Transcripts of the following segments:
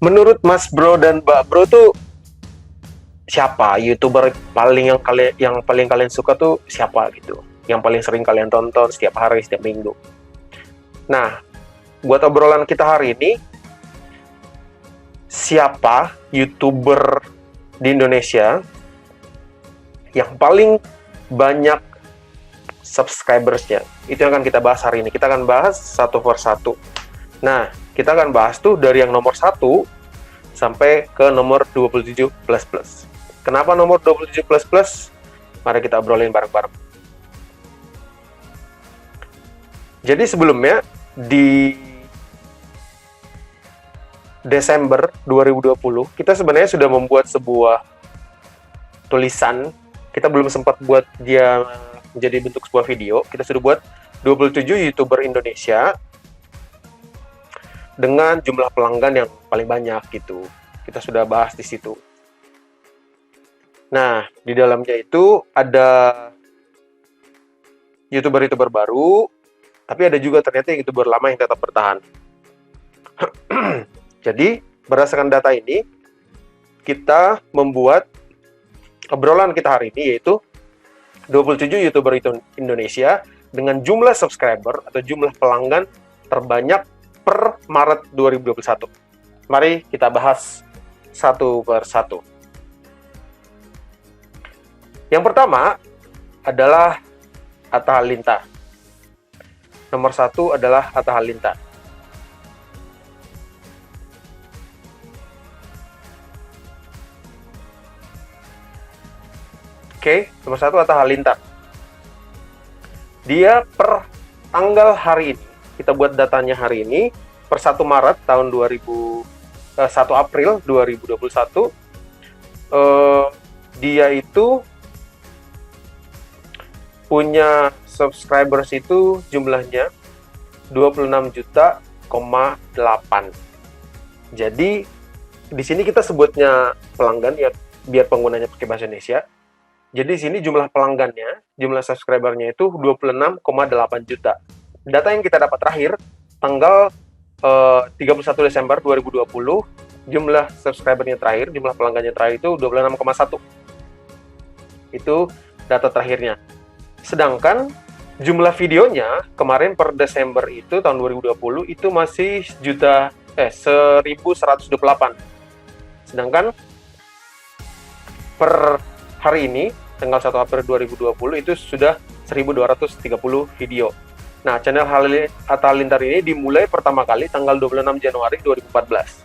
Menurut Mas Bro dan Mbak Bro tuh siapa YouTuber paling kalian suka tuh siapa gitu? Yang paling sering kalian tonton setiap hari, setiap minggu. Nah, buat obrolan kita hari ini, siapa YouTuber di Indonesia yang paling banyak subscribersnya? Itu yang akan kita bahas hari ini. Kita akan bahas satu per satu. Nah, kita akan bahas tuh dari yang nomor 1 sampai ke nomor 27++. Kenapa nomor 27++? Mari kita obrolin bareng-bareng. Jadi sebelumnya, di Desember 2020, kita sebenarnya sudah membuat sebuah tulisan. Kita belum sempat buat dia menjadi bentuk sebuah video. Kita sudah buat 27 YouTuber Indonesia dengan jumlah pelanggan yang paling banyak gitu. Kita sudah bahas di situ. Nah, di dalamnya itu ada YouTuber-YouTuber baru, tapi ada juga ternyata YouTuber lama yang tetap bertahan. Jadi, berdasarkan data ini, kita membuat obrolan kita hari ini, yaitu 27 YouTuber Indonesia dengan jumlah subscriber atau jumlah pelanggan terbanyak per Maret 2021. Mari kita bahas satu per satu. Yang pertama adalah Atta Halilintar. Nomor 1 adalah Atta Halilintar. Oke, nomor 1 Atta Halilintar. Dia per tanggal hari ini, kita buat datanya hari ini, per 1 Maret tahun 1 April 2021, dia itu punya subscribers itu jumlahnya 26,8. Jadi di sini kita sebutnya pelanggan ya, biar penggunanya pakai bahasa Indonesia. Jadi di sini jumlah pelanggannya, jumlah subscribernya itu 26,8 juta. Data yang kita dapat terakhir tanggal 31 Desember 2020, jumlah subscribernya terakhir, jumlah pelanggannya terakhir itu 26,1. Itu data terakhirnya. Sedangkan jumlah videonya kemarin per Desember itu tahun 2020 itu masih 1.128. Sedangkan per hari ini tanggal 1 April 2020 itu sudah 1.230 video. Nah, channel Atta Halilintar ini dimulai pertama kali tanggal 26 Januari 2014.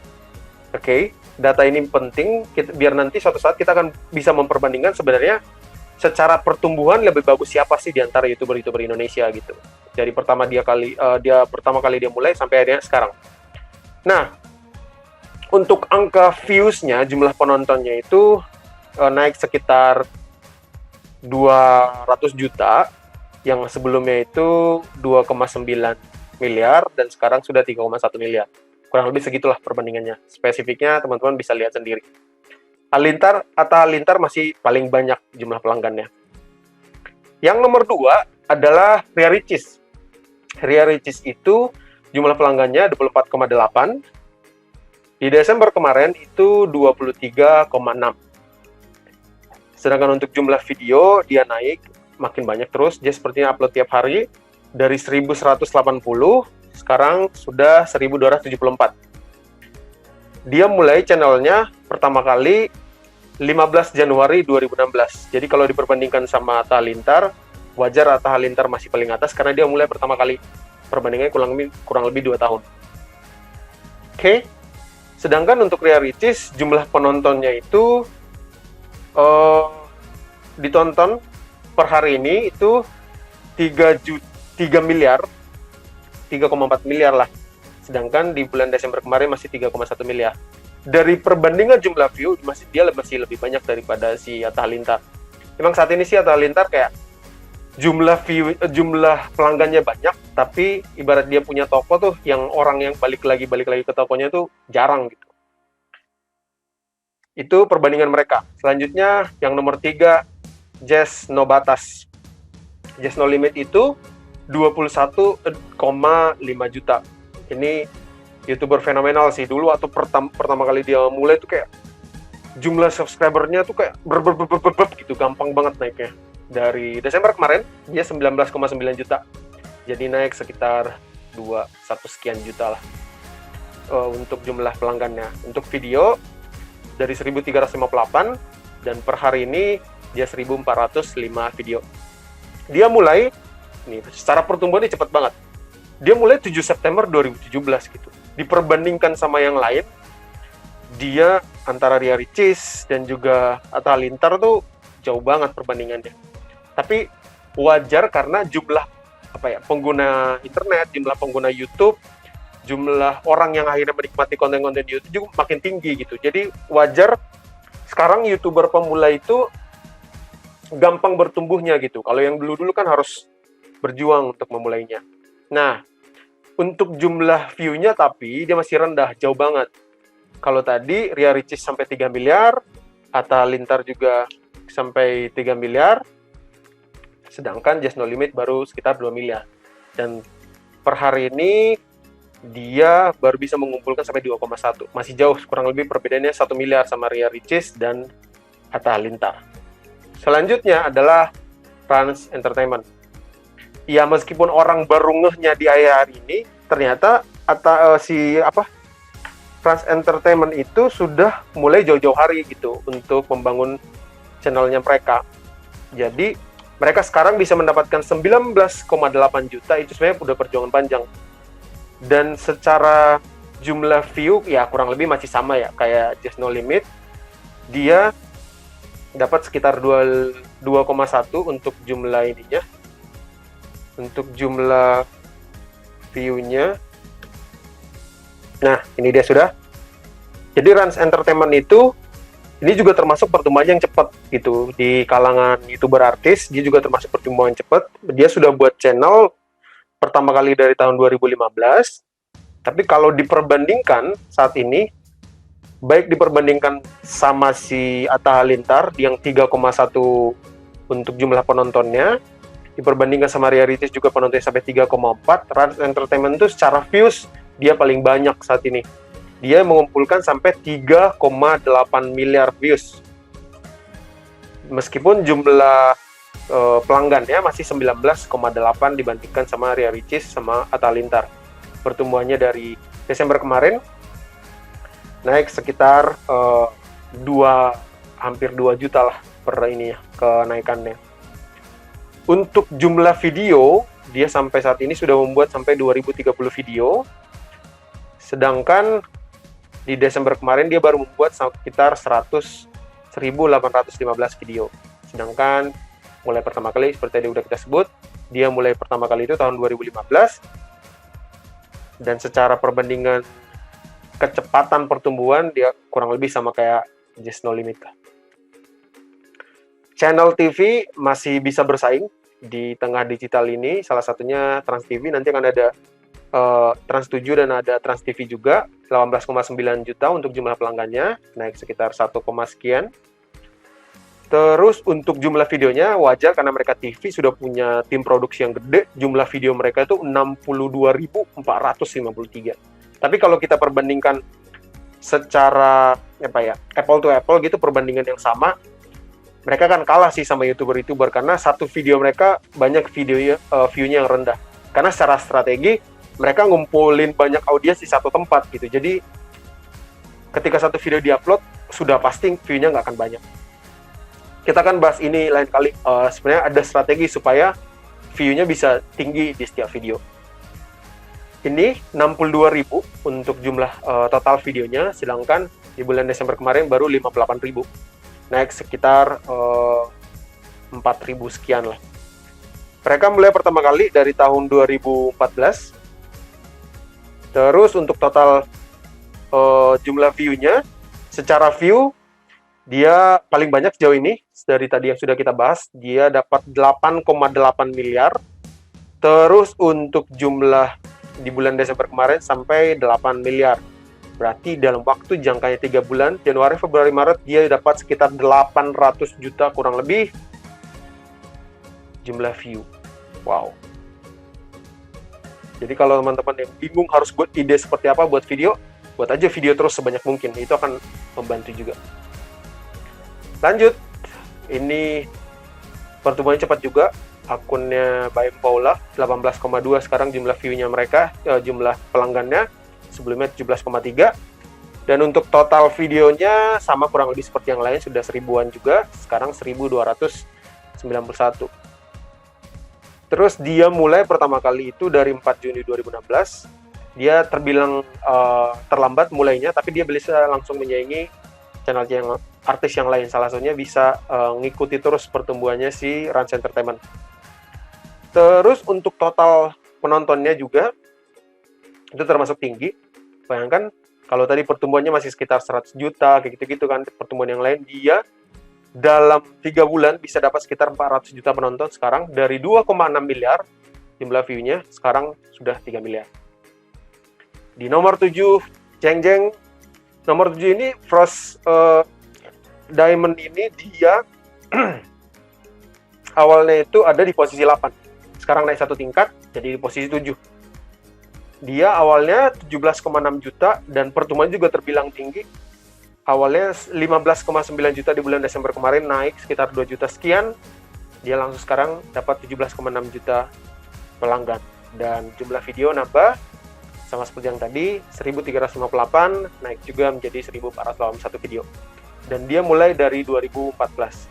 Oke, data ini penting biar nanti suatu saat kita akan bisa memperbandingkan sebenarnya secara pertumbuhan lebih bagus siapa sih di antara YouTuber Indonesia gitu. Dari pertama pertama kali dia mulai sampai akhirnya sekarang. Nah, untuk angka views-nya, jumlah penontonnya itu naik sekitar 200 juta, yang sebelumnya itu 2,9 miliar dan sekarang sudah 3,1 miliar. Kurang lebih segitulah perbandingannya. Spesifiknya teman-teman bisa lihat sendiri. Atta Halilintar masih paling banyak jumlah pelanggannya. Yang nomor 2 adalah Ria Ricis. Ria Ricis itu jumlah pelanggannya 24,8. Di Desember kemarin itu 23,6. Sedangkan untuk jumlah video dia naik makin banyak terus. Dia sepertinya upload tiap hari dari 1.180 sekarang sudah 1.274. Dia mulai channelnya pertama kali 15 Januari 2016. Jadi kalau diperbandingkan sama Atta Halilintar, wajar Atta Halilintar masih paling atas karena dia mulai pertama kali. Perbandingannya kurang lebih 2 tahun. Oke. Sedangkan untuk Ria Ricis, jumlah penontonnya itu ditonton per hari ini itu 3 miliar, 3,4 miliar lah. Sedangkan di bulan Desember kemarin masih 3,1 miliar. Dari perbandingan jumlah view, dia masih lebih banyak daripada si Atta Halilintar. Memang saat ini si Atta Halilintar kayak jumlah pelanggannya banyak, tapi ibarat dia punya toko tuh, yang orang yang balik lagi ke tokonya tuh jarang gitu. Itu perbandingan mereka. Selanjutnya yang nomor 3, Jazz No Batas. Jazz No Limit itu 21,5 juta. Ini YouTuber fenomenal sih dulu, atau pertama kali dia mulai tuh kayak jumlah subscribernya tuh kayak gitu, gampang banget naiknya. Dari Desember kemarin dia 19,9 juta, jadi naik sekitar 21 sekian juta lah untuk jumlah pelanggannya. Untuk video dari 1358, dan per hari ini dia 1405 video. Dia mulai nih, secara pertumbuhannya cepat banget. Dia mulai 7 September 2017 gitu. Diperbandingkan sama yang lain, dia antara Ria Ricis dan juga Atta Halilintar tuh jauh banget perbandingannya. Tapi wajar karena jumlah pengguna internet, jumlah pengguna YouTube, jumlah orang yang akhirnya menikmati konten-konten YouTube juga makin tinggi gitu. Jadi wajar sekarang YouTuber pemula itu gampang bertumbuhnya gitu. Kalau yang dulu-dulu kan harus berjuang untuk memulainya. Nah, untuk jumlah view-nya tapi dia masih rendah, jauh banget. Kalau tadi Ria Ricis sampai 3 miliar, Atta Halilintar juga sampai 3 miliar, sedangkan Just No Limit baru sekitar 2 miliar. Dan per hari ini dia baru bisa mengumpulkan sampai 2,1. Masih jauh, kurang lebih perbedaannya 1 miliar sama Ria Ricis dan Atta Halilintar. Selanjutnya adalah Trans Entertainment. Ya, meskipun orang baru ngehnya di akhir ini, ternyata Trans Entertainment itu sudah mulai jauh-jauh hari gitu untuk membangun channelnya mereka. Jadi mereka sekarang bisa mendapatkan 19,8 juta, itu sebenarnya udah perjuangan panjang. Dan secara jumlah view ya kurang lebih masih sama ya kayak Just No Limit. Dia dapat sekitar 2,1 untuk jumlah ininya. Untuk jumlah view-nya. Nah, ini dia sudah. Jadi Trans Entertainment itu ini juga termasuk pertumbuhan yang cepat gitu di kalangan YouTuber artis. Dia juga termasuk pertumbuhan cepat. Dia sudah buat channel pertama kali dari tahun 2015. Tapi kalau diperbandingkan saat ini, baik diperbandingkan sama si Atta Halilintar yang 3,1 untuk jumlah penontonnya, diperbandingkan sama Ria Ricis juga penontonnya sampai 3,4, Trans Entertainment itu secara views dia paling banyak saat ini. Dia mengumpulkan sampai 3,8 miliar views. Meskipun jumlah pelanggannya masih 19,8 dibandingkan sama Ria Ricis sama Atta Halilintar. Pertumbuhannya dari Desember kemarin naik sekitar hampir 2 juta lah per ini ya, kenaikannya. Untuk jumlah video, dia sampai saat ini sudah membuat sampai 2030 video. Sedangkan di Desember kemarin dia baru membuat sekitar 1.815 video. Sedangkan mulai pertama kali, seperti tadi udah kita sebut, dia mulai pertama kali itu tahun 2015. Dan secara perbandingan kecepatan pertumbuhan, dia kurang lebih sama kayak Just No Limit. Channel TV masih bisa bersaing di tengah digital ini, salah satunya Trans TV, nanti akan ada Trans 7 dan ada Trans TV juga, 18,9 juta untuk jumlah pelanggannya, naik sekitar 1, sekian. Terus untuk jumlah videonya wajar karena mereka TV sudah punya tim produksi yang gede, jumlah video mereka itu 62.453. Tapi kalau kita perbandingkan secara apple to apple gitu, perbandingan yang sama, mereka kan kalah sih sama YouTuber karena satu video mereka banyak view-nya yang rendah. Karena secara strategi mereka ngumpulin banyak audiens di satu tempat gitu. Jadi ketika satu video diupload sudah pasti view-nya nggak akan banyak. Kita akan bahas ini lain kali. Sebenarnya ada strategi supaya view-nya bisa tinggi di setiap video. Ini 62.000 untuk jumlah total videonya, sedangkan di bulan Desember kemarin baru 58.000. Naik sekitar 4.000 sekian lah. Mereka mulai pertama kali dari tahun 2014. Terus untuk total jumlah view-nya, secara view dia paling banyak sejauh ini dari tadi yang sudah kita bahas, dia dapat 8,8 miliar. Terus untuk jumlah di bulan Desember kemarin sampai 8 miliar. Berarti dalam waktu jangkanya 3 bulan, Januari, Februari, Maret, dia dapat sekitar 800 juta kurang lebih jumlah view. Wow. Jadi kalau teman-teman yang bingung harus buat ide seperti apa buat video, buat aja video terus sebanyak mungkin. Itu akan membantu juga. Lanjut, ini pertumbuhannya cepat juga. Akunnya Baim Paula 18,2 sekarang jumlah view-nya mereka, jumlah pelanggannya, sebelumnya 17,3. Dan untuk total videonya sama kurang lebih seperti yang lain, sudah 1000-an juga, sekarang 1291. Terus dia mulai pertama kali itu dari 4 Juni 2016. Dia terbilang terlambat mulainya, tapi dia bisa langsung menyaingi channel yang artis yang lain. Salah satunya bisa ngikuti terus pertumbuhannya si Rans Entertainment. Terus untuk total penontonnya juga itu termasuk tinggi. Bayangkan kalau tadi pertumbuhannya masih sekitar 100 juta kayak gitu-gitu kan, pertumbuhan yang lain, dia dalam 3 bulan bisa dapat sekitar 400 juta penonton. Sekarang dari 2,6 miliar jumlah view-nya, sekarang sudah 3 miliar. Di nomor 7, Jeng Jeng. Nomor 7 ini Frost Diamond ini dia awalnya itu ada di posisi 8. Sekarang naik 1 tingkat jadi di posisi 7. Dia awalnya 17,6 juta dan pertumbuhan juga terbilang tinggi. Awalnya 15,9 juta di bulan Desember kemarin, naik sekitar 2 juta sekian. Dia langsung sekarang dapat 17,6 juta pelanggan. Dan jumlah video nambah, sama seperti yang tadi, 1358, naik juga menjadi 1481 video. Dan dia mulai dari 2014.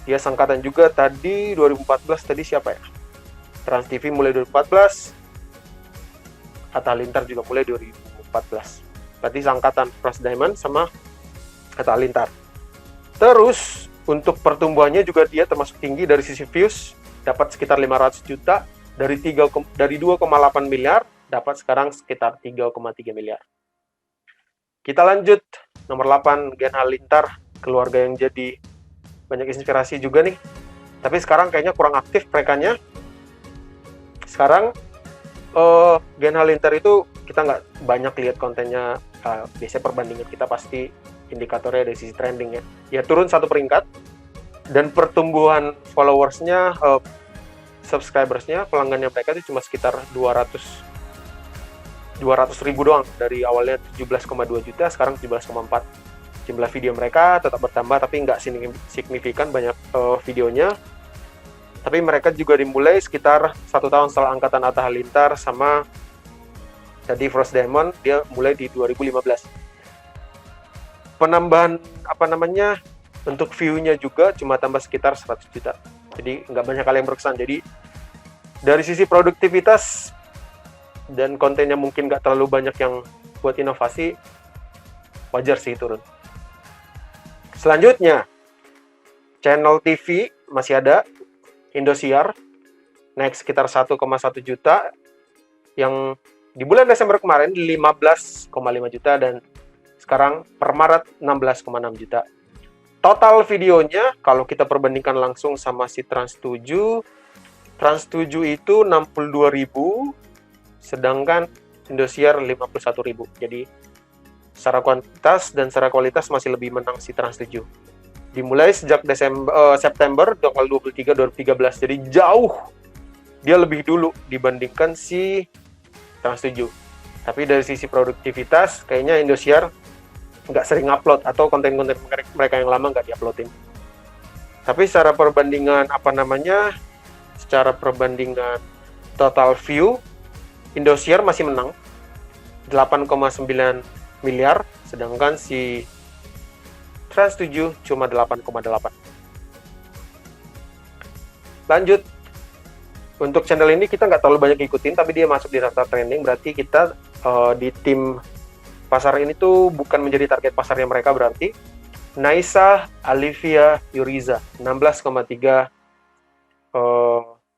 Dia sangkatan juga tadi, 2014 tadi siapa ya? Trans TV mulai 2014, Atta Halilintar juga mulai 2014. Berarti sangkatan Frost Diamond sama Atta Halilintar. Terus untuk pertumbuhannya juga dia termasuk tinggi dari sisi views, dapat sekitar 500 juta dari 2,8 miliar dapat sekarang sekitar 3,3 miliar. Kita lanjut nomor 8, Gen Halilintar, keluarga yang jadi banyak inspirasi juga nih. Tapi sekarang kayaknya kurang aktif merekanya. Sekarang Gen Halilintar itu kita nggak banyak lihat kontennya. Biasanya perbandingan kita pasti indikatornya dari sisi trending ya. Ya turun 1 peringkat dan pertumbuhan followersnya, subscribersnya, pelanggannya mereka itu cuma sekitar 200 ribu doang. Dari awalnya 17,2 juta sekarang 17,4. Jumlah video mereka tetap bertambah tapi nggak signifikan banyak videonya. Tapi mereka juga dimulai sekitar 1 tahun setelah angkatan Atta Halilintar sama tadi Frost Diamond, dia mulai di 2015. Penambahan untuk view-nya juga cuma tambah sekitar 100 juta. Jadi nggak banyak hal yang berkesan. Jadi dari sisi produktivitas dan kontennya mungkin nggak terlalu banyak yang buat inovasi, wajar sih turun. Selanjutnya, channel TV masih ada, Indosiar, naik sekitar 1,1 juta, yang di bulan Desember kemarin 15,5 juta dan sekarang per Maret 16,6 juta. Total videonya kalau kita perbandingkan langsung sama si Trans 7 itu 62.000, sedangkan Indosiar 51.000. Jadi secara kuantitas dan secara kualitas masih lebih menang si Trans 7. Dimulai sejak September tanggal 23 2013. Jadi jauh dia lebih dulu dibandingkan si Trans 7. Tapi dari sisi produktivitas kayaknya Indosiar nggak sering upload atau konten-konten mereka yang lama nggak diuploadin. Tapi secara perbandingan total view, Indosiar masih menang 8,9 miliar, sedangkan si Trans 7 cuma 8,8. Lanjut, untuk channel ini kita nggak terlalu banyak ikutin, tapi dia masuk di daftar trending, berarti kita di tim pasar ini tuh bukan menjadi target pasarnya mereka. Berarti Naisa Alivia Yuriza 16,3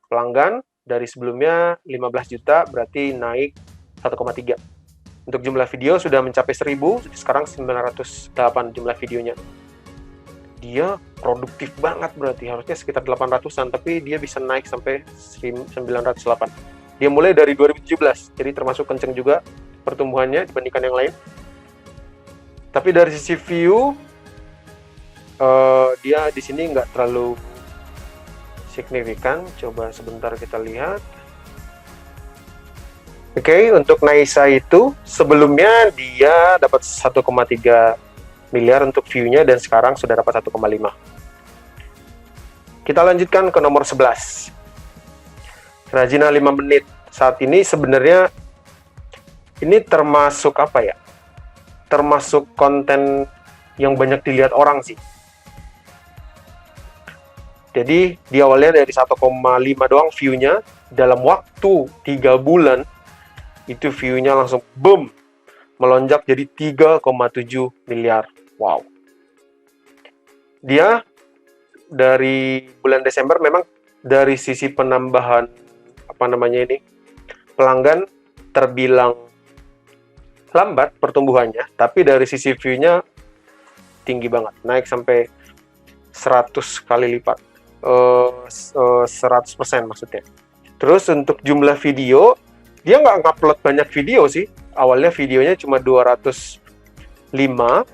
pelanggan, dari sebelumnya 15 juta, berarti naik 1,3. Untuk jumlah video sudah mencapai 1000, sekarang 908 jumlah videonya. Dia produktif banget, berarti harusnya sekitar 800-an, tapi dia bisa naik sampai 908. Dia mulai dari 2017, jadi termasuk kenceng juga pertumbuhannya dibandingkan yang lain. Tapi dari sisi view, dia di sini nggak terlalu signifikan. Coba sebentar kita lihat. Oke, untuk Naisa itu sebelumnya dia dapat 1,3 miliar untuk view-nya dan sekarang sudah dapat 1,5. Kita lanjutkan ke nomor 11. Rajina 5 menit. Saat ini sebenarnya ini termasuk apa ya? Termasuk konten yang banyak dilihat orang sih. Jadi di awalnya dari 1,5 doang view-nya, dalam waktu 3 bulan itu view-nya langsung boom, melonjak jadi 3,7 miliar. Wow. Dia dari bulan Desember memang dari sisi penambahan pelanggan terbilang lambat pertumbuhannya, tapi dari sisi view-nya tinggi banget, naik sampai 100 kali lipat, 100% maksudnya. Terus untuk jumlah video, dia nggak ngupload banyak video sih. Awalnya videonya cuma 205,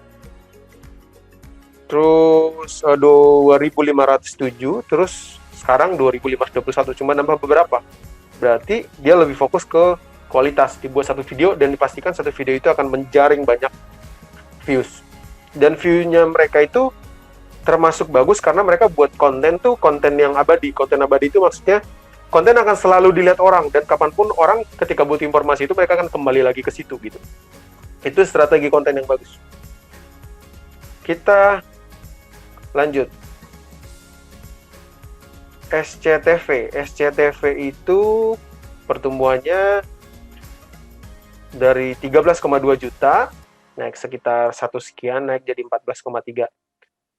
terus 2507, terus sekarang 2521, cuma nambah beberapa. Berarti dia lebih fokus ke kualitas, dibuat satu video dan dipastikan satu video itu akan menjaring banyak views. Dan view-nya mereka itu termasuk bagus karena mereka buat konten tuh konten yang abadi. Konten abadi itu maksudnya konten akan selalu dilihat orang, dan kapanpun orang ketika butuh informasi itu mereka akan kembali lagi ke situ gitu. Itu strategi konten yang bagus. Kita lanjut. SCTV itu pertumbuhannya dari 13,2 juta naik sekitar 1 sekian, naik jadi 14,3.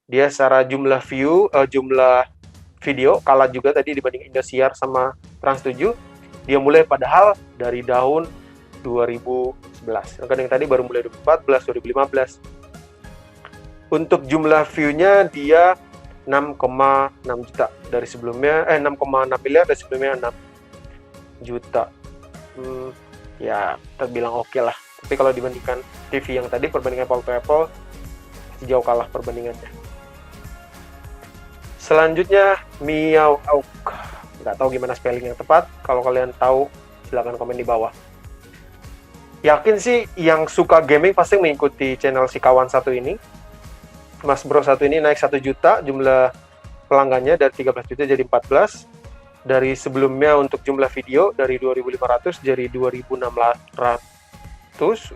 Dia secara jumlah view, jumlah video kalah juga tadi dibanding Indosiar sama Trans7. Dia mulai padahal dari tahun 2011. Kan yang tadi baru mulai 2014, 2015. Untuk jumlah view-nya dia 6,6 juta dari sebelumnya, 6,6 miliar dari sebelumnya 6 juta. Ya terbilang oke lah. Tapi kalau dibandingkan TV yang tadi, perbandingan apple to apple jauh kalah perbandingannya. Selanjutnya Miao Auk. Nggak tahu gimana spelling yang tepat. Kalau kalian tahu silahkan komen di bawah. Yakin sih yang suka gaming pasti mengikuti channel si kawan satu ini. Mas Bro satu ini naik 1 juta jumlah pelanggannya, dari 13 juta jadi 14. Dari sebelumnya untuk jumlah video dari 2.500 jadi 2.600.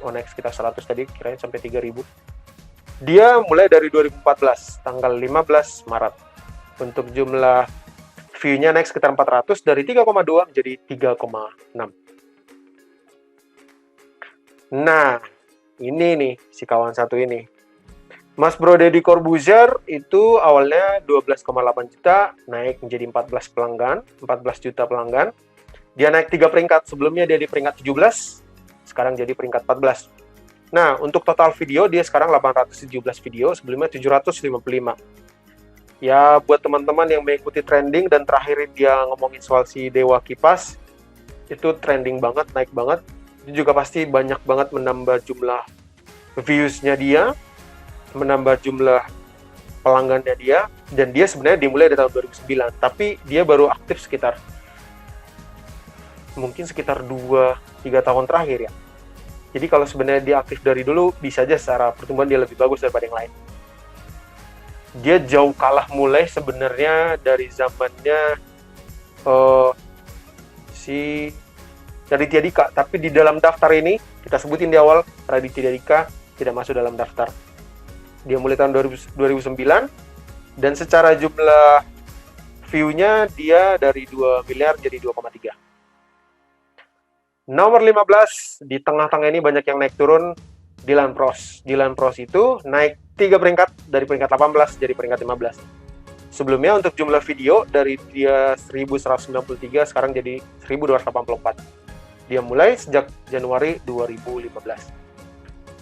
Naik sekitar 100 tadi, kirain sampai 3.000. Dia mulai dari 2014, tanggal 15 Maret. Untuk jumlah view-nya naik sekitar 400, dari 3,2 menjadi 3,6. Nah, ini nih si kawan satu ini. Mas Bro Deddy Corbuzier itu awalnya 12,8 juta, naik menjadi 14 juta pelanggan. Dia naik 3 peringkat, sebelumnya dia di peringkat 17, sekarang jadi peringkat 14. Nah, untuk total video dia sekarang 817 video, sebelumnya 755. Ya, buat teman-teman yang mengikuti trending dan terakhir dia ngomongin soal si Dewa Kipas, itu trending banget, naik banget. Itu juga pasti banyak banget menambah jumlah views-nya dia, menambah jumlah pelanggannya dia, dan dia sebenarnya dimulai dari tahun 2009, tapi dia baru aktif sekitar 2-3 tahun terakhir ya. Jadi kalau sebenarnya dia aktif dari dulu, bisa aja secara pertumbuhan dia lebih bagus daripada yang lain. Dia jauh kalah mulai sebenarnya dari zamannya si Raditya Dika, tapi di dalam daftar ini kita sebutin di awal, Raditya Dika tidak masuk dalam daftar. Dia mulai tahun 2009, dan secara jumlah view-nya dia dari 2 miliar jadi 2,3. Nomor 15, di tengah-tengah ini banyak yang naik turun, Dylan Pros. Dylan Pros itu naik 3 peringkat, dari peringkat 18 jadi peringkat 15. Sebelumnya untuk jumlah video dari dia 1193, sekarang jadi 1284. Dia mulai sejak Januari 2015.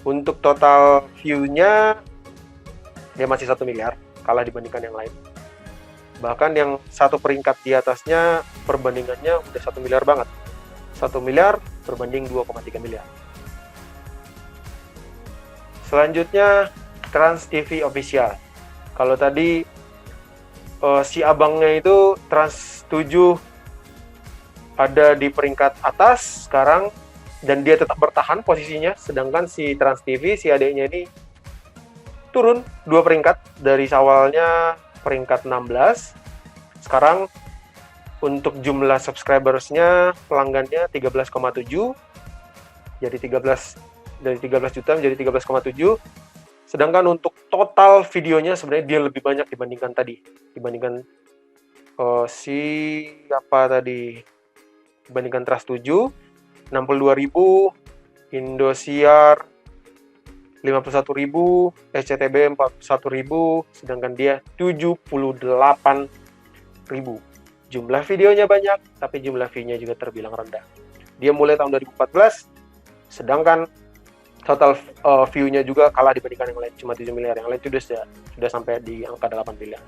Untuk total view-nya dia masih 1 miliar, kalah dibandingkan yang lain. Bahkan yang satu peringkat di atasnya perbandingannya udah 1 miliar banget. 1 miliar berbanding 2,3 miliar. Selanjutnya Trans TV Official. Kalau tadi si abangnya itu Trans7 ada di peringkat atas, sekarang dan dia tetap bertahan posisinya, sedangkan si Trans TV, si adiknya ini turun 2 peringkat dari awalnya peringkat 16. Sekarang untuk jumlah subscribersnya, pelanggannya 13,7, jadi 13 dari 13 juta menjadi 13,7. Sedangkan untuk total videonya sebenarnya dia lebih banyak dibandingkan tadi, dibandingkan si apa tadi, dibandingkan Trans 7, 62.000, Indosiar 51.000, SCTB 41.000, sedangkan dia 78.000. Jumlah videonya banyak, tapi jumlah view-nya juga terbilang rendah. Dia mulai tahun 2014, sedangkan total view-nya juga kalah dibandingkan yang lain, cuma 7 miliar. Yang lain itu sudah sampai di angka 8 miliar.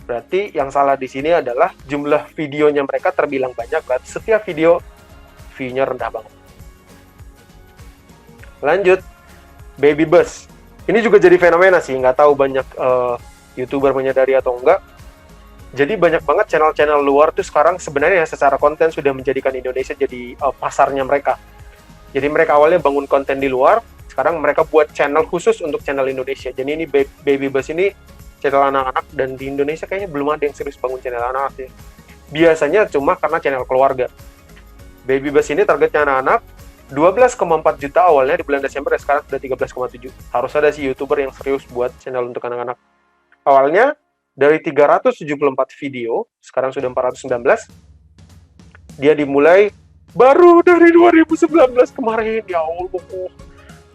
Berarti yang salah di sini adalah jumlah videonya mereka terbilang banyak, berarti setiap video view-nya rendah banget. Lanjut, Baby Bus. Ini juga jadi fenomena sih, nggak tahu banyak YouTuber menyadari atau enggak. Jadi banyak banget channel-channel luar tuh sekarang sebenarnya secara konten sudah menjadikan Indonesia jadi pasarnya mereka. Jadi mereka awalnya bangun konten di luar, sekarang mereka buat channel khusus untuk channel Indonesia. Jadi ini Baby Bus ini channel anak-anak, dan di Indonesia kayaknya belum ada yang serius bangun channel anak-anak ya. Biasanya cuma karena channel keluarga. Baby Bus ini targetnya anak-anak, 12,4 juta awalnya di bulan Desember, sekarang sudah 13,7. Harus ada sih YouTuber yang serius buat channel untuk anak-anak. Awalnya dari 374 video, sekarang sudah 419. Dia dimulai baru dari 2019 kemarin, ya Allah.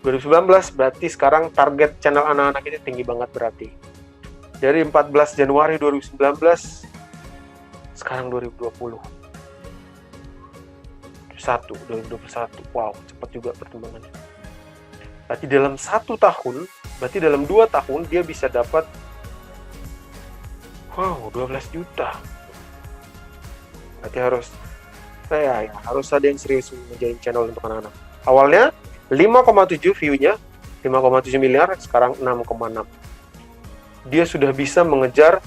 2019 berarti sekarang target channel anak-anak ini tinggi banget berarti. Dari 14 Januari 2019, sekarang 2021. Wow, cepat juga perkembangannya. Berarti dalam 1 tahun, berarti dalam 2 tahun dia bisa dapat 12 juta. Berarti harus ada yang serius menjadi channel untuk anak-anak. Awalnya 5,7 view-nya, 5,7 miliar, sekarang 6,6. Dia sudah bisa mengejar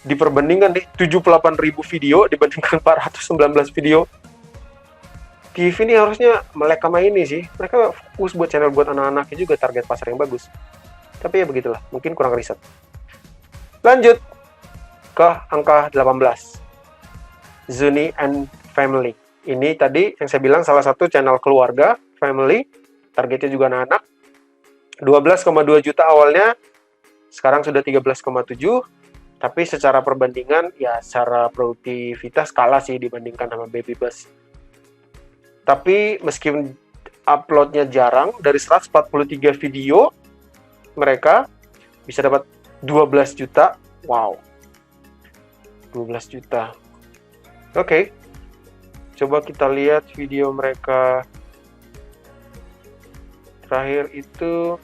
di perbandingan nih 78.000 video dibandingkan 419 video. TV ini harusnya melek sama ini sih. Mereka fokus buat channel buat anak-anaknya juga, target pasar yang bagus. Tapi ya begitulah, mungkin kurang riset. Lanjut ke angka 18. Zuni and Family. Ini tadi yang saya bilang salah satu channel keluarga, family, targetnya juga anak-anak. 12,2 juta awalnya, sekarang sudah 13,7, tapi secara perbandingan, ya secara produktivitas kalah sih dibandingkan sama Baby Bus. Tapi meskipun uploadnya jarang, dari 143 video, mereka bisa dapat 12 juta. Wow. 12 juta. Oke. Coba kita lihat video mereka terakhir itu.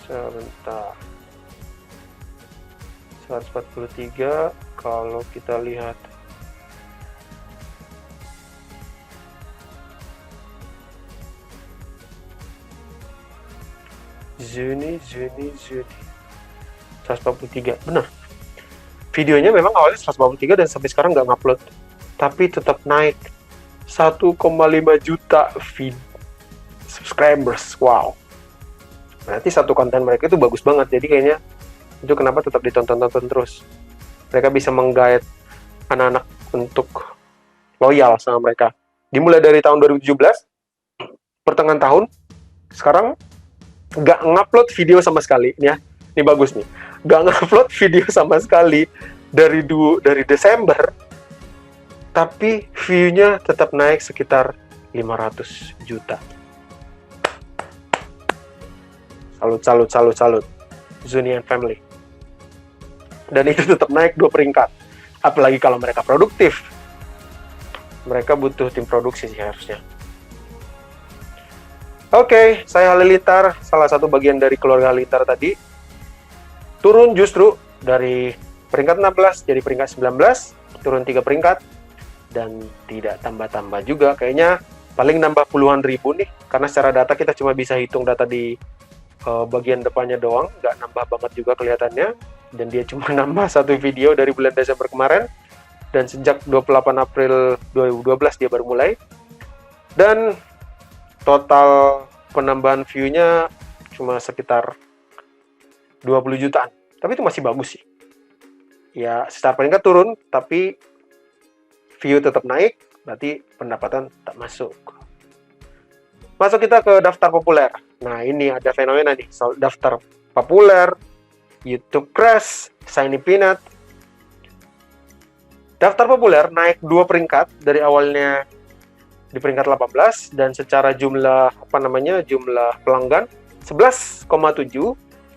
Sebentar. 143, kalau kita lihat Zuni 143, benar. Videonya memang awalnya 143 dan sampai sekarang nggak ngupload, tapi tetap naik 1,5 juta subscribers. Wow. Berarti satu konten mereka itu bagus banget, jadi kayaknya itu kenapa tetap ditonton-tonton terus. Mereka bisa menggait anak-anak untuk loyal sama mereka. Dimulai dari tahun 2017, pertengahan tahun, sekarang nggak ngupload video sama sekali, ya. Ini bagus nih, nggak ngupload video sama sekali dari Desember, tapi view-nya tetap naik sekitar 500 juta. Salut. Zuni and Family. Dan itu tetap naik 2 peringkat. Apalagi kalau mereka produktif. Mereka butuh tim produksi sih harusnya. Oke, saya Halilintar, salah satu bagian dari keluarga Halilintar tadi. Turun justru dari peringkat 16 jadi peringkat 19, turun 3 peringkat. Dan tidak tambah-tambah juga, kayaknya paling nambah puluhan ribu nih. Karena secara data kita cuma bisa hitung data di bagian depannya doang, nggak nambah banget juga kelihatannya. Dan dia cuma nambah 1 video dari bulan Desember kemarin. dan sejak 28 April 2012 dia baru mulai. Dan total penambahan view-nya cuma sekitar 20 jutaan. Tapi itu masih bagus sih. Ya, secara peringkat turun, tapi view tetap naik, berarti pendapatan tak masuk. Masuk kita ke daftar populer. Nah, ini ada fenomena nih, soal daftar populer, YouTube Crash, Shiny Peanut. Daftar populer naik 2 peringkat dari awalnya di peringkat 18 dan secara jumlah jumlah pelanggan 11,7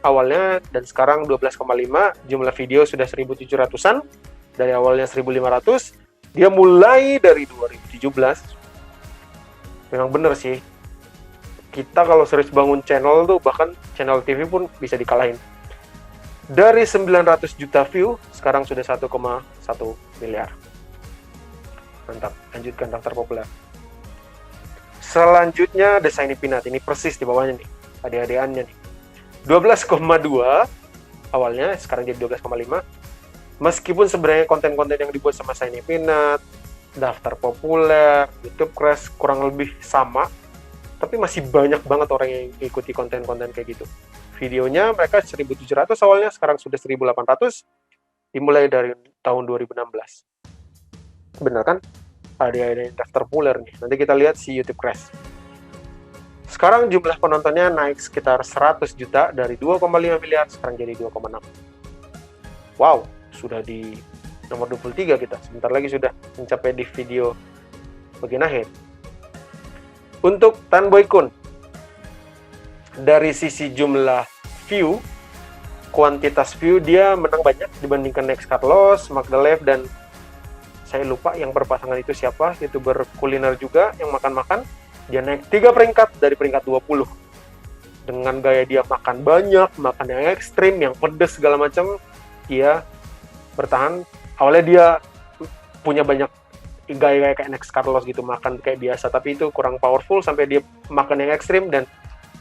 awalnya dan sekarang 12,5. Jumlah video sudah 1.700-an dari awalnya 1.500. Dia mulai dari 2017. Memang bener sih, kita kalau serius bangun channel tuh, bahkan channel TV pun bisa dikalahin. Dari 900 juta view sekarang sudah 1,1 miliar. Mantap, lanjutkan daftar populer. Selanjutnya The Shiny Peanut, ini persis di bawahnya nih, adik-adikannya nih. 12,2 awalnya, sekarang jadi 12,5. Meskipun sebenarnya konten-konten yang dibuat sama Shiny Peanut, daftar populer, YouTube Crash kurang lebih sama, tapi masih banyak banget orang yang ikuti konten-konten kayak gitu. Videonya mereka 1.700 awalnya, sekarang sudah 1.800, dimulai dari tahun 2016. Benar kan? Ada daftar populer nih. Nanti kita lihat si YouTube Crash. Sekarang jumlah penontonnya naik sekitar 100 juta dari 2,5 miliar sekarang jadi 2,6. Wow, sudah di nomor 23 kita. Sebentar lagi sudah mencapai di video bagian akhir. Untuk Tan Boy Kun, dari sisi jumlah view, kuantitas view dia menang banyak dibandingkan Next Carlos, Magdalev, dan saya lupa yang berpasangan itu siapa, YouTuber kuliner juga yang makan-makan. Dia naik 3 peringkat dari peringkat 20. Dengan gaya dia makan banyak, makan yang ekstrim, yang pedes segala macam, dia bertahan. Awalnya dia punya banyak gaya-gaya kayak Next Carlos gitu, makan kayak biasa, tapi itu kurang powerful sampai dia makan yang ekstrim dan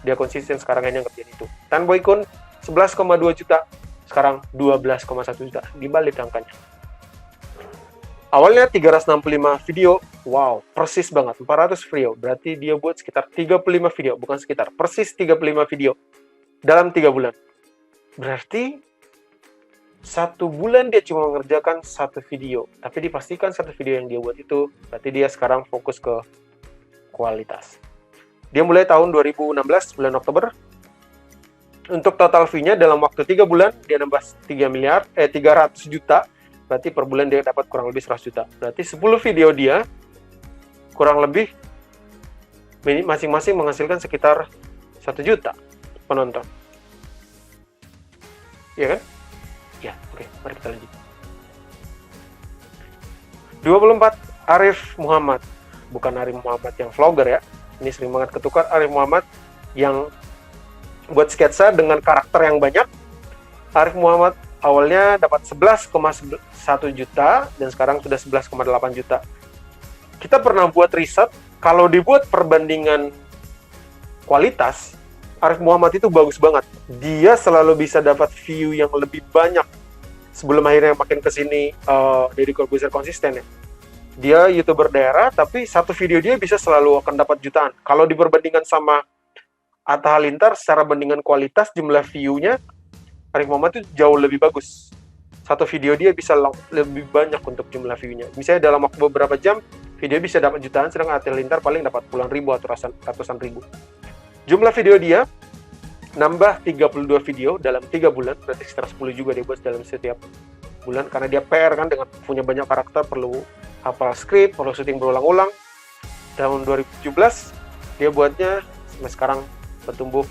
dia konsisten sekarang ini ngerjain itu. Tan Boy Kun 11,2 juta, sekarang 12,1 juta, dibalik angkanya. Awalnya 365 video, wow, persis banget, 400 video, berarti dia buat sekitar 35 video, bukan sekitar, persis 35 video dalam 3 bulan. Berarti 1 bulan dia cuma mengerjakan 1 video, tapi dipastikan 1 video yang dia buat itu, berarti dia sekarang fokus ke kualitas. Dia mulai tahun 2016, bulan Oktober. Untuk total view-nya dalam waktu 3 bulan, dia nambah 300 juta. Berarti per bulan dia dapat kurang lebih 100 juta. Berarti 10 video dia, kurang lebih, masing-masing menghasilkan sekitar 1 juta penonton. Iya kan? Ya, oke. Mari kita lanjut. 24, Arif Muhammad. Bukan Arif Muhammad yang vlogger ya. Ini sering banget ketukar, Arif Muhammad yang buat sketsa dengan karakter yang banyak. Arif Muhammad awalnya dapat 11,1 juta dan sekarang sudah 11,8 juta. Kita pernah buat riset, kalau dibuat perbandingan kualitas, Arif Muhammad itu bagus banget. Dia selalu bisa dapat view yang lebih banyak sebelum akhirnya makin kesini Deddy Corbuzier konsisten ya. Dia YouTuber daerah, tapi 1 video dia bisa selalu akan dapat jutaan. Kalau diperbandingkan sama Atta Halilintar, secara bandingan kualitas, jumlah view-nya, Arif Muhammad itu jauh lebih bagus. 1 video dia bisa lebih banyak untuk jumlah view-nya. Misalnya dalam waktu beberapa jam, video bisa dapat jutaan, sedangkan Atta Halilintar paling dapat puluhan ribu atau ratusan ribu. Jumlah video dia, nambah 32 video dalam 3 bulan, berarti sekitar 10 juga dia buat dalam setiap bulan, karena dia PR kan, dengan punya banyak karakter, perlu hafal skrip, perlu syuting berulang-ulang. Tahun 2017 dia buatnya sampai sekarang bertumbuh.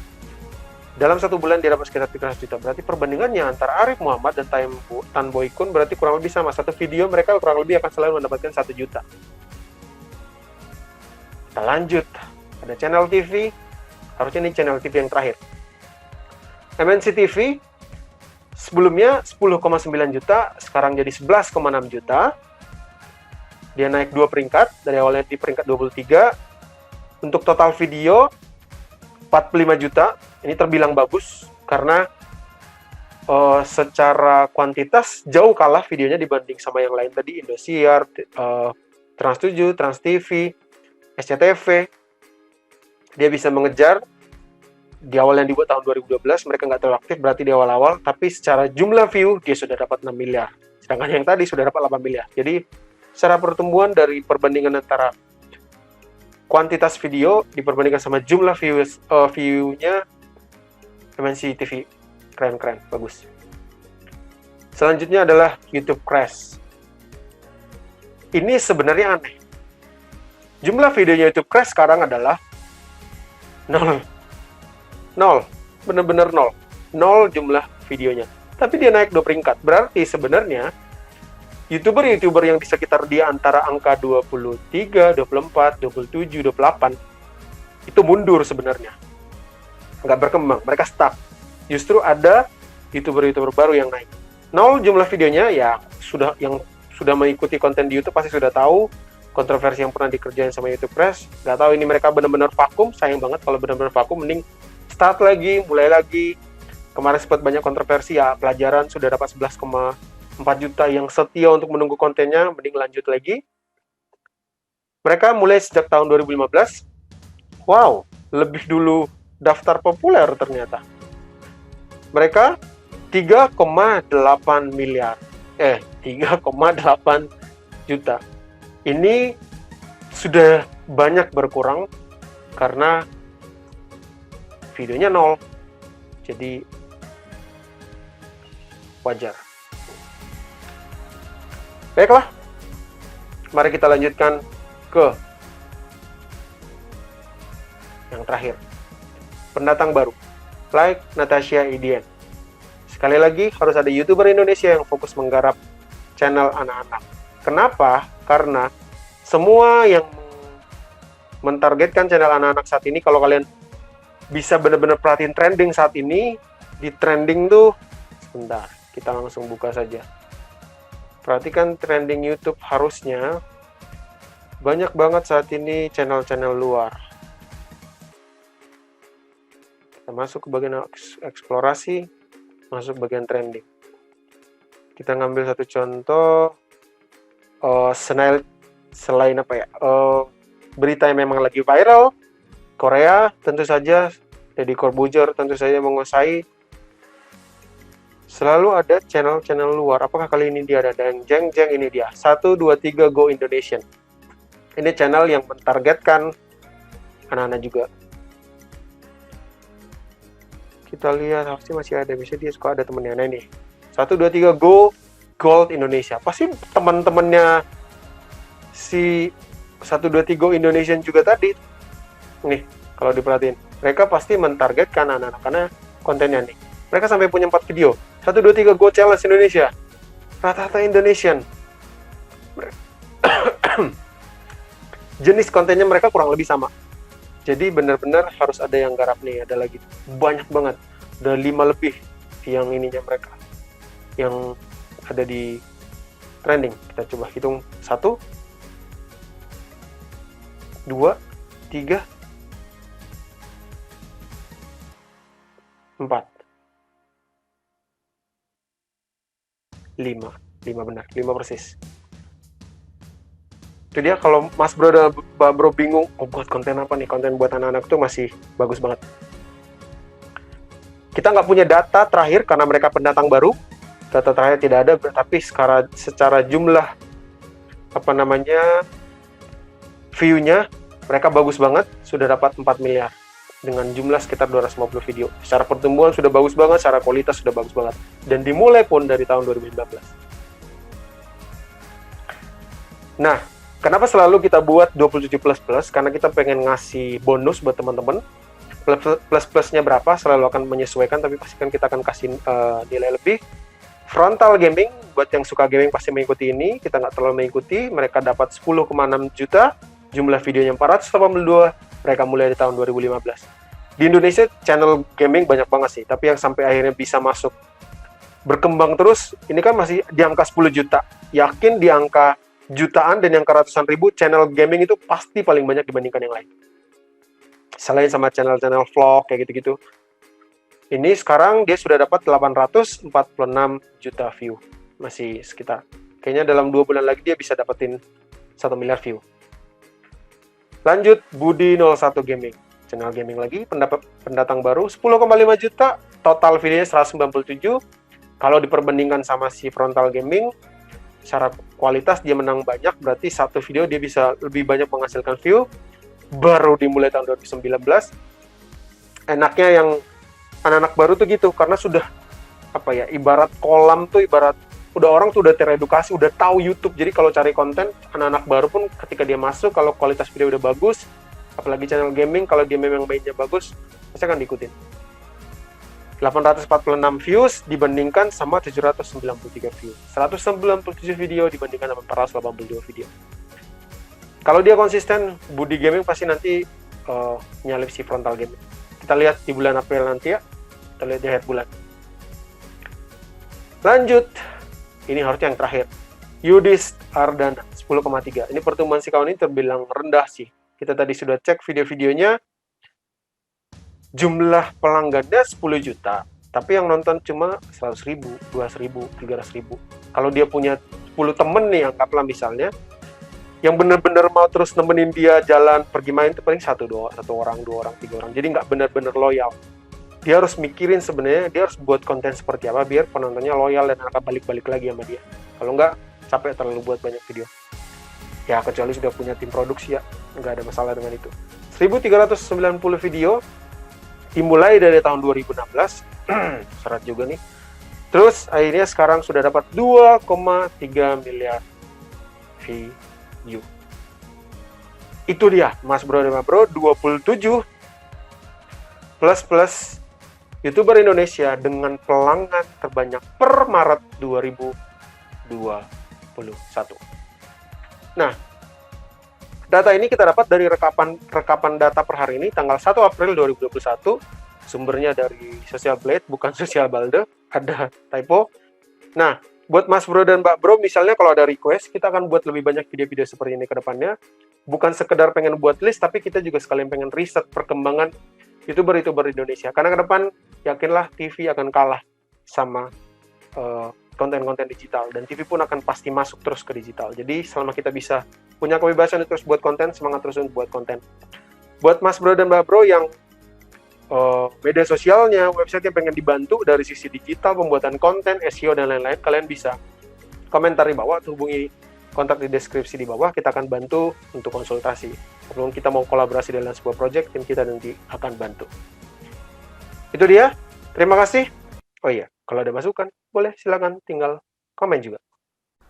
Dalam 1 bulan dia dapat sekitar 300 juta. Berarti perbandingannya antara Arif Muhammad dan Tan Boy Kun berarti kurang lebih sama. 1 video mereka kurang lebih akan selalu mendapatkan 1 juta. Kita lanjut. Ada channel TV. Harusnya ini channel TV yang terakhir. MNC TV sebelumnya 10,9 juta, sekarang jadi 11,6 juta. Dia naik 2 peringkat, dari awalnya di peringkat 23. Untuk total video 45 juta, ini terbilang bagus karena secara kuantitas jauh kalah videonya dibanding sama yang lain tadi, Indosiar, Trans 7, Trans TV, SCTV. Dia bisa mengejar. Di awal yang dibuat tahun 2012 mereka nggak terlalu aktif berarti di awal-awal, tapi secara jumlah view dia sudah dapat 6 miliar. Sedangkan yang tadi sudah dapat 8 miliar. Jadi secara pertumbuhan dari perbandingan antara kuantitas video diperbandingkan sama jumlah view-nya, MNC TV keren, bagus. Selanjutnya adalah YouTube Crash. Ini sebenarnya aneh. Jumlah videonya YouTube Crash sekarang adalah 0, bener-bener 0 jumlah videonya. Tapi dia naik 2 peringkat. Berarti sebenarnya YouTuber yang di sekitar dia antara angka 23, 24, 27, 28 itu mundur sebenarnya. Nggak berkembang, mereka stuck. Justru ada YouTuber baru yang naik. 0 jumlah videonya ya yang sudah mengikuti konten di YouTube pasti sudah tahu kontroversi yang pernah dikerjain sama YouTube Crash. Nggak tahu ini mereka benar-benar vakum, sayang banget kalau benar-benar vakum, mending start lagi, mulai lagi. Kemarin sempat banyak kontroversi ya, pelajaran sudah dapat 11,4 juta yang setia untuk menunggu kontennya, mending lanjut lagi. Mereka mulai sejak tahun 2015. Wow, lebih dulu daftar populer ternyata. Mereka 3,8 miliar. 3,8 juta. Ini sudah banyak berkurang karena videonya 0. Jadi wajar. Baiklah. Mari kita lanjutkan ke yang terakhir. Pendatang baru. Like Natasha Edian. Sekali lagi harus ada YouTuber Indonesia yang fokus menggarap channel anak-anak. Kenapa? Karena semua yang mentargetkan channel anak-anak saat ini, kalau kalian bisa benar-benar perhatiin trending saat ini, di trending tuh, sebentar, kita langsung buka saja. Perhatikan trending YouTube, harusnya banyak banget saat ini channel-channel luar. Kita masuk ke bagian eksplorasi, masuk bagian trending. Kita ngambil satu contoh, selain apa ya, berita yang memang lagi viral, Korea tentu saja, Deddy Corbuzier tentu saja menguasai. Selalu ada channel-channel luar. Apakah kali ini dia ada? Dan jeng ini dia, 123 Go Indonesian. Ini channel yang mentargetkan anak-anak juga. Kita lihat, harusnya masih ada, biasanya dia suka ada temennya. Nah ini 123 Go Gold Indonesia. Pasti teman-temannya si 123 Go Indonesian juga tadi. Nih, kalau diperhatiin, mereka pasti mentargetkan anak-anak karena kontennya nih. Mereka sampai punya 4 video. 123 Go Challenge Indonesia. Rata-rata Indonesian. Jenis kontennya mereka kurang lebih sama. Jadi benar-benar harus ada yang garap nih. Ada lagi banyak banget. Ada 5 lebih yang ininya mereka. Yang ada di trending. Kita coba hitung 1, 2, 3, 4, 5 benar, 5 persis. Itu dia. Kalau Mas Bro dan Mbak Bro bingung, buat konten apa nih, konten buat anak-anak tuh masih bagus banget. Kita nggak punya data terakhir karena mereka pendatang baru. Data terakhir tidak ada, tapi secara jumlah view-nya mereka bagus banget, sudah dapat 4 miliar dengan jumlah sekitar 250 video. Secara pertumbuhan sudah bagus banget, secara kualitas sudah bagus banget, dan dimulai pun dari tahun 2019. Nah, kenapa selalu kita buat 27++? Karena kita pengen ngasih bonus buat teman-teman. Plus-plusnya berapa selalu akan menyesuaikan, tapi pastikan kita akan kasih nilai lebih. Frontal Gaming, buat yang suka gaming pasti mengikuti ini. Kita nggak terlalu mengikuti. Mereka dapat 10,6 juta, jumlah videonya 482. Mereka mulai di tahun 2015. Di Indonesia channel gaming banyak banget sih, tapi yang sampai akhirnya bisa masuk berkembang terus, ini kan masih di angka 10 juta. Yakin di angka jutaan dan yang ke ratusan ribu, channel gaming itu pasti paling banyak dibandingkan yang lain. Selain sama channel-channel vlog kayak gitu-gitu. Ini sekarang dia sudah dapat 846 juta view. Masih sekitar. Kayaknya dalam 2 bulan lagi dia bisa dapetin 1 miliar view. Lanjut, Budi 01 Gaming. Channel gaming lagi, pendatang baru 10,5 juta, total videonya 197. Kalau diperbandingkan sama si Frontal Gaming, secara kualitas dia menang banyak, berarti satu video dia bisa lebih banyak menghasilkan view. Baru dimulai tahun 2019. Enaknya yang anak-anak baru tuh gitu, karena sudah ibarat kolam tuh, ibarat udah orang tuh udah teredukasi, udah tahu YouTube. Jadi kalau cari konten, anak-anak baru pun ketika dia masuk, kalau kualitas video udah bagus, apalagi channel gaming, kalau dia memang mainnya bagus, pasti akan diikutin. 846 views dibandingkan sama 793 views. 197 video dibandingkan sama 482 video. Kalau dia konsisten, Budi Gaming pasti nanti nyalip si Frontal Gaming. Kita lihat di bulan April nanti ya. Kita lihat di akhir bulan. Lanjut. Ini harusnya yang terakhir. Yudis Ardana 10,3. Ini pertumbuhan si kawan ini terbilang rendah sih. Kita tadi sudah cek video-videonya, jumlah pelanggannya 10 juta, tapi yang nonton cuma 100.000, 200.000, 300.000. Kalau dia punya 10 temen nih, anggaplah misalnya, yang bener-bener mau terus nemenin dia jalan, pergi main, itu paling satu orang, 2 orang, 3 orang. Jadi nggak bener-bener loyal. Dia harus mikirin sebenarnya, dia harus buat konten seperti apa, biar penontonnya loyal dan akan balik-balik lagi sama dia. Kalau nggak, capek terlalu buat banyak video. Ya, kecuali sudah punya tim produksi ya, nggak ada masalah dengan itu. 1.390 video, dimulai dari tahun 2016, serat juga nih. Terus akhirnya sekarang sudah dapat 2,3 miliar view. Itu dia, Mas Bro dan Mbak Bro, 27 plus YouTuber Indonesia dengan pelanggan terbanyak per Maret 2021. Nah, data ini kita dapat dari rekapan data per hari ini, tanggal 1 April 2021. Sumbernya dari Social Blade, bukan Social Balde. Ada typo. Nah, buat Mas Bro dan Mbak Bro, misalnya kalau ada request, kita akan buat lebih banyak video-video seperti ini ke depannya. Bukan sekedar pengen buat list, tapi kita juga sekalian pengen riset perkembangan YouTuber Indonesia. Karena ke depan, yakinlah TV akan kalah sama konten-konten digital, dan TV pun akan pasti masuk terus ke digital. Jadi selama kita bisa punya kebebasan terus buat konten, semangat terus untuk buat konten. Buat Mas Bro dan Mbak Bro yang media sosialnya, website yang pengen dibantu dari sisi digital, pembuatan konten, SEO dan lain-lain, kalian bisa komentar di bawah, hubungi kontak di deskripsi di bawah, kita akan bantu untuk konsultasi. Sebelum kita mau kolaborasi dalam sebuah project, tim kita nanti akan bantu. Itu dia, terima kasih. Oh iya, kalau ada masukan, boleh silakan tinggal komen juga.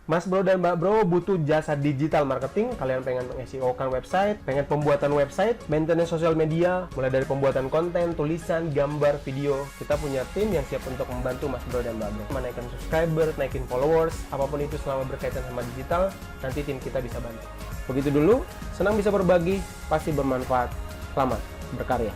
Mas Bro dan Mbak Bro butuh jasa digital marketing, kalian pengen nge-SEO-kan website, pengen pembuatan website, maintenance sosial media, mulai dari pembuatan konten, tulisan, gambar, video. Kita punya tim yang siap untuk membantu Mas Bro dan Mbak Bro. Menaikkan subscriber, naikin followers, apapun itu selama berkaitan sama digital, nanti tim kita bisa bantu. Begitu dulu, senang bisa berbagi, pasti bermanfaat. Selamat berkarya.